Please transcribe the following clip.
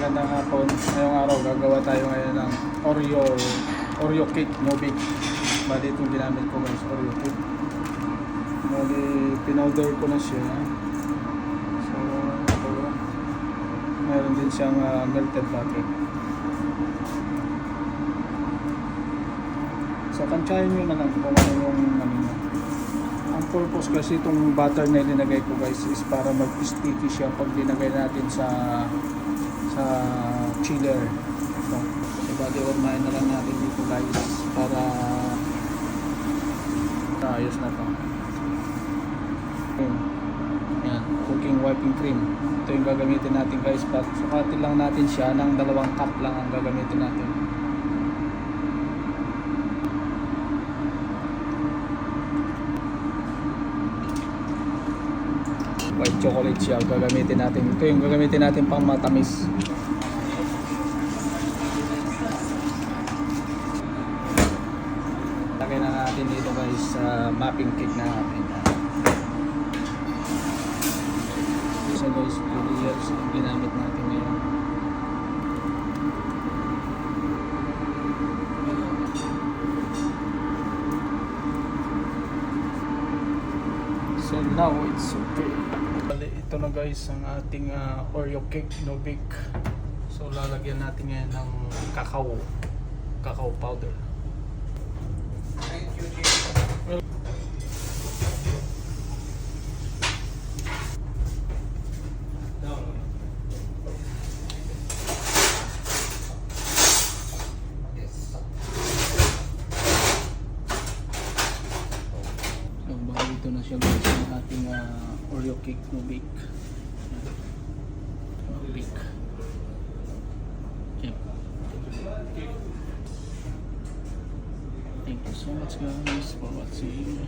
magandang hapon. Ngayong araw gagawa tayo ngayon ng Oreo cake, no bake. Bali itong ginamit ko guys, Oreo cake. Bali pinowder ko na siya. So ito, meron din siyang melted butter. So kantsahin nyo na lang kung ano yung namin. Ang purpose kasi itong butter na ilinagay ko guys is para mag-sticky siya pag linagay natin sa chiller. So bali ormahin na lang natin dito guys para ayos na to. Yan, cooking wiping cream. Ito yung gagamitin natin guys. Sukatin lang natin siya ng 2 cup lang ang gagamitin natin. White chocolate siya gagamitin natin. Ito yung gagamitin natin pang matamis. Lagay na natin dito guys sa muffin cake na natin. So guys, 2 layers ang ginamit natin ngayon. So now it's okay. Ito na guys ang ating Oreo cake, no bake. So lalagyan natin ngayon ng cacao powder. Thank you, Jim. Ito na siya guys ang ating Oreo cake no bake. Bake. Yep. Thank you so much guys for watching.